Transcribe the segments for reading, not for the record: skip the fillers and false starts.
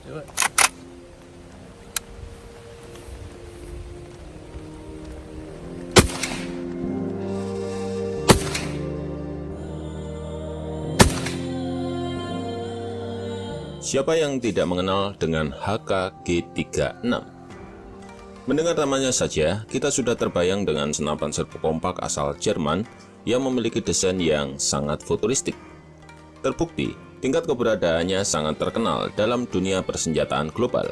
Do it. Siapa yang tidak mengenal dengan HKG36? Mendengar namanya saja, kita sudah terbayang dengan senapan serbu kompak asal Jerman yang memiliki desain yang sangat futuristik. Terbukti, tingkat keberadaannya sangat terkenal dalam dunia persenjataan global.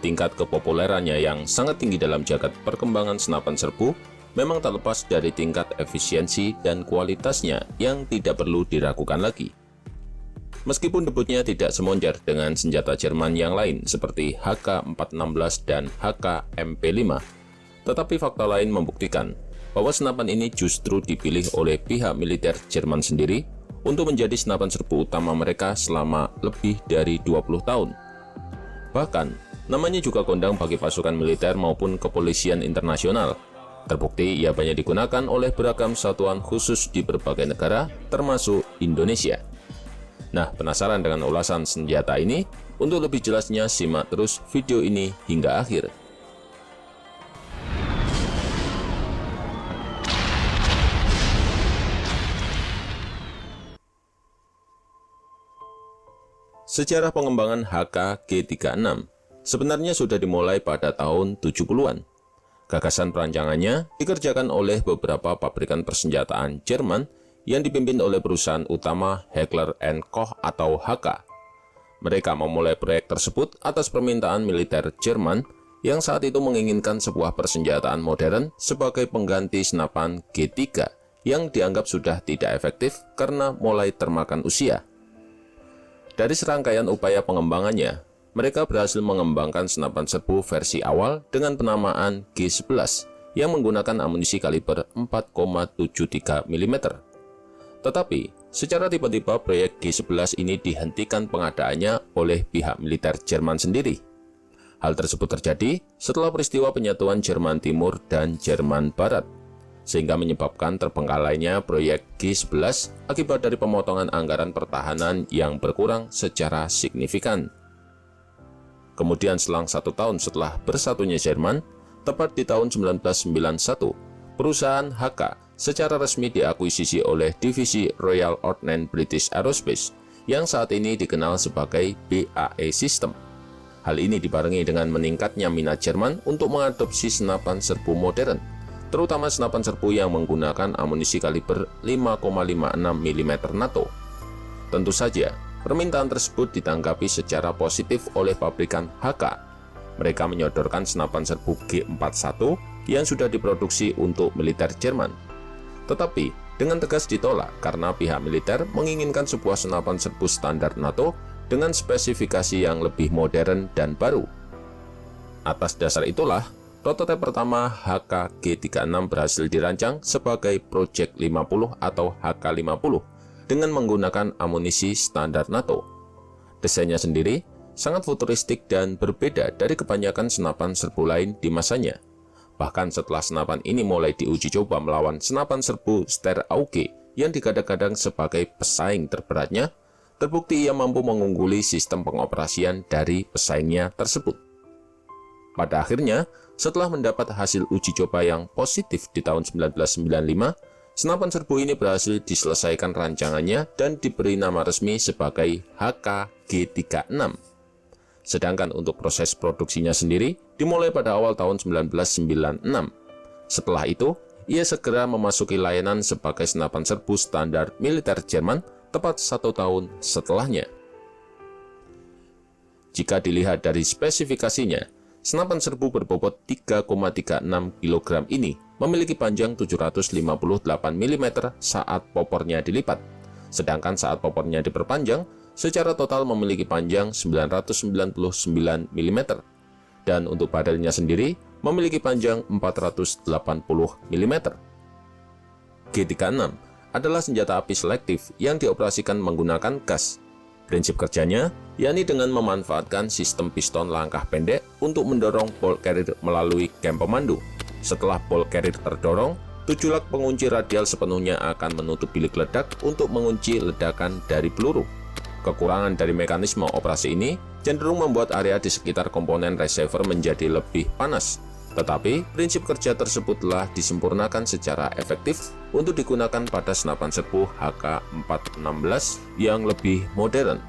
Tingkat kepopulerannya yang sangat tinggi dalam jagat perkembangan senapan serbu memang tak lepas dari tingkat efisiensi dan kualitasnya yang tidak perlu diragukan lagi. Meskipun debutnya tidak semoncer dengan senjata Jerman yang lain seperti HK416 dan HKMP5, tetapi fakta lain membuktikan bahwa senapan ini justru dipilih oleh pihak militer Jerman sendiri untuk menjadi senapan serbu utama mereka selama lebih dari 20 tahun. Bahkan, namanya juga kondang bagi pasukan militer maupun kepolisian internasional. Terbukti ia banyak digunakan oleh beragam satuan khusus di berbagai negara, termasuk Indonesia. Nah, penasaran dengan ulasan senjata ini? Untuk lebih jelasnya, simak terus video ini hingga akhir. Sejarah pengembangan HKG36 sebenarnya sudah dimulai pada tahun 70-an. Gagasan perancangannya dikerjakan oleh beberapa pabrikan persenjataan Jerman yang dipimpin oleh perusahaan utama Heckler & Koch atau HK. Mereka memulai proyek tersebut atas permintaan militer Jerman yang saat itu menginginkan sebuah persenjataan modern sebagai pengganti senapan G3 yang dianggap sudah tidak efektif karena mulai termakan usia. Dari serangkaian upaya pengembangannya, mereka berhasil mengembangkan senapan serbu versi awal dengan penamaan G11 yang menggunakan amunisi kaliber 4,73 mm. Tetapi, secara tiba-tiba proyek G11 ini dihentikan pengadaannya oleh pihak militer Jerman sendiri. Hal tersebut terjadi setelah peristiwa penyatuan Jerman Timur dan Jerman Barat, sehingga menyebabkan terbengkalainya proyek G11 akibat dari pemotongan anggaran pertahanan yang berkurang secara signifikan. Kemudian selang 1 tahun setelah bersatunya Jerman, tepat di tahun 1991, perusahaan HK secara resmi diakuisisi oleh divisi Royal Ordnance British Aerospace yang saat ini dikenal sebagai BAE System. Hal ini dibarengi dengan meningkatnya minat Jerman untuk mengadopsi senapan serbu modern, terutama senapan serbu yang menggunakan amunisi kaliber 5,56 mm NATO. Tentu saja, permintaan tersebut ditanggapi secara positif oleh pabrikan HK. Mereka menyodorkan senapan serbu G41 yang sudah diproduksi untuk militer Jerman. Tetapi, dengan tegas ditolak karena pihak militer menginginkan sebuah senapan serbu standar NATO dengan spesifikasi yang lebih modern dan baru. Atas dasar itulah, prototipe pertama HKG36 berhasil dirancang sebagai Project 50 atau HK50 dengan menggunakan amunisi standar NATO. Desainnya sendiri sangat futuristik dan berbeda dari kebanyakan senapan serbu lain di masanya. Bahkan setelah senapan ini mulai diuji coba melawan senapan serbu Ster Auge yang digadang-gadang sebagai pesaing terberatnya, terbukti ia mampu mengungguli sistem pengoperasian dari pesaingnya tersebut. Pada akhirnya, setelah mendapat hasil uji coba yang positif di tahun 1995, senapan serbu ini berhasil diselesaikan rancangannya dan diberi nama resmi sebagai HKG36. Sedangkan untuk proses produksinya sendiri dimulai pada awal tahun 1996. Setelah itu, ia segera memasuki layanan sebagai senapan serbu standar militer Jerman tepat 1 tahun setelahnya. Jika dilihat dari spesifikasinya, senapan serbu berbobot 3,36 kg ini memiliki panjang 758 mm saat popornya dilipat, sedangkan saat popornya diperpanjang, secara total memiliki panjang 999 mm, dan untuk badannya sendiri memiliki panjang 480 mm. G36 adalah senjata api selektif yang dioperasikan menggunakan gas. Prinsip kerjanya yakni dengan memanfaatkan sistem piston langkah pendek untuk mendorong bolt carrier melalui kem pemandu. Setelah bolt carrier terdorong, 7 lak pengunci radial sepenuhnya akan menutup bilik ledak untuk mengunci ledakan dari peluru. Kekurangan dari mekanisme operasi ini cenderung membuat area di sekitar komponen receiver menjadi lebih panas. Tetapi, prinsip kerja tersebut telah disempurnakan secara efektif untuk digunakan pada senapan serbu HK416 yang lebih modern.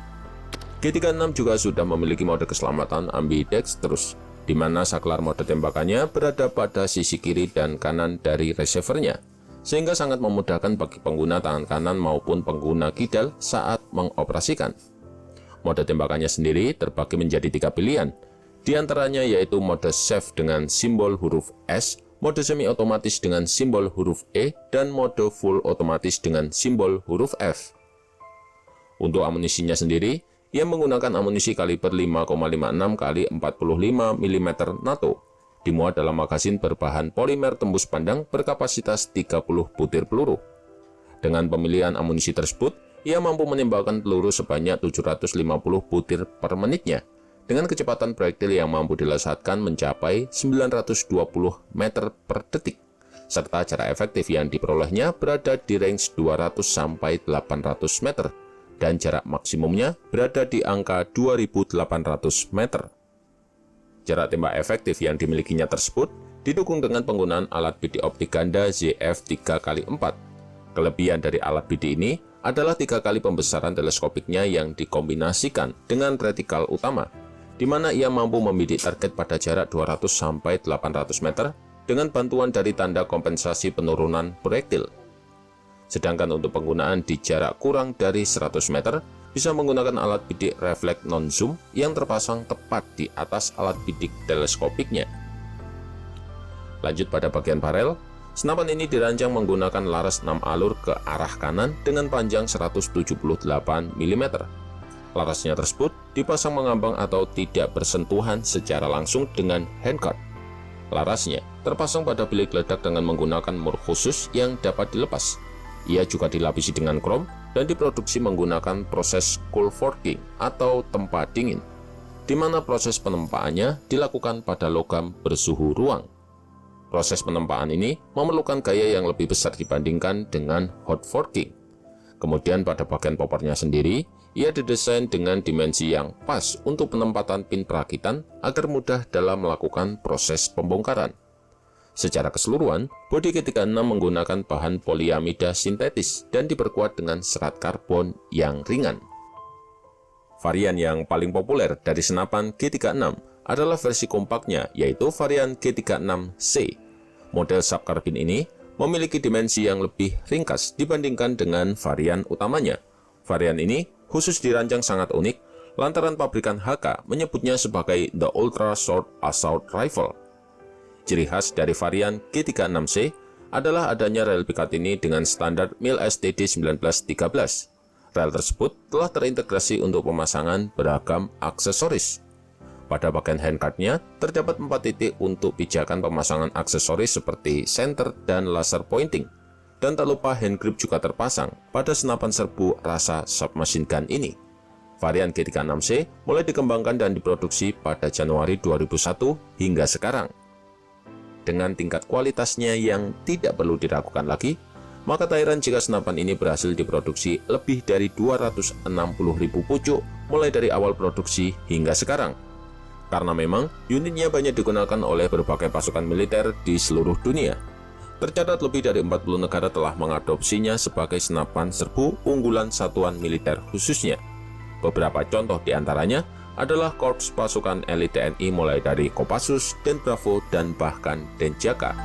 G36 juga sudah memiliki mode keselamatan ambidextrous, di mana saklar mode tembakannya berada pada sisi kiri dan kanan dari receivernya, sehingga sangat memudahkan bagi pengguna tangan kanan maupun pengguna kidal saat mengoperasikan. Mode tembakannya sendiri terbagi menjadi 3 pilihan, di antaranya yaitu mode safe dengan simbol huruf S, mode semi-otomatis dengan simbol huruf E, dan mode full otomatis dengan simbol huruf F. Untuk amunisinya sendiri, ia menggunakan amunisi kaliber 5,56 x 45 mm NATO, dimuat dalam magasin berbahan polimer tembus pandang berkapasitas 30 butir peluru. Dengan pemilihan amunisi tersebut, ia mampu menembakkan peluru sebanyak 750 butir per menitnya, dengan kecepatan proyektil yang mampu dilesatkan mencapai 920 meter per detik, serta jarak efektif yang diperolehnya berada di range 200-800 meter, dan jarak maksimumnya berada di angka 2800 meter. Jarak tembak efektif yang dimilikinya tersebut didukung dengan penggunaan alat bidik optik ganda ZF 3x4. Kelebihan dari alat bidik ini adalah 3 kali pembesaran teleskopiknya yang dikombinasikan dengan retikal utama, di mana ia mampu membidik target pada jarak 200-800 meter dengan bantuan dari tanda kompensasi penurunan proyektil. Sedangkan untuk penggunaan di jarak kurang dari 100 meter, bisa menggunakan alat bidik refleks non-zoom yang terpasang tepat di atas alat bidik teleskopiknya. Lanjut pada bagian barel, senapan ini dirancang menggunakan laras 6 alur ke arah kanan dengan panjang 178 mm. Larasnya tersebut dipasang mengambang atau tidak bersentuhan secara langsung dengan handguard. Larasnya terpasang pada bilik ledak dengan menggunakan mur khusus yang dapat dilepas. Ia juga dilapisi dengan krom dan diproduksi menggunakan proses cold forging atau tempa dingin, di mana proses penempaannya dilakukan pada logam bersuhu ruang. Proses penempaan ini memerlukan gaya yang lebih besar dibandingkan dengan hot forging. Kemudian pada bagian poppernya sendiri, ia didesain dengan dimensi yang pas untuk penempatan pin perakitan agar mudah dalam melakukan proses pembongkaran. Secara keseluruhan, bodi G36 menggunakan bahan poliamida sintetis dan diperkuat dengan serat karbon yang ringan. Varian yang paling populer dari senapan G36 adalah versi kompaknya, yaitu varian G36C. Model subkarbin ini memiliki dimensi yang lebih ringkas dibandingkan dengan varian utamanya. Varian ini khusus dirancang sangat unik, lantaran pabrikan HK menyebutnya sebagai The Ultra Short Assault Rifle. Ciri khas dari varian G36C adalah adanya rel pikat ini dengan standar mil STD 1913. Rel tersebut telah terintegrasi untuk pemasangan beragam aksesoris. Pada bagian handguardnya terdapat 4 titik untuk pijakan pemasangan aksesoris seperti center dan laser pointing. Dan tak lupa hand grip juga terpasang pada senapan serbu rasa submachine gun ini. Varian G36C mulai dikembangkan dan diproduksi pada Januari 2001 hingga sekarang. Dengan tingkat kualitasnya yang tidak perlu diragukan lagi, maka tak heran jika senapan ini berhasil diproduksi lebih dari 260.000 pucuk mulai dari awal produksi hingga sekarang. Karena memang unitnya banyak digunakan oleh berbagai pasukan militer di seluruh dunia. Tercatat lebih dari 40 negara telah mengadopsinya sebagai senapan serbu unggulan satuan militer khususnya. Beberapa contoh diantaranya adalah korps pasukan elit TNI mulai dari Kopassus, Den Bravo, dan bahkan Denjaka.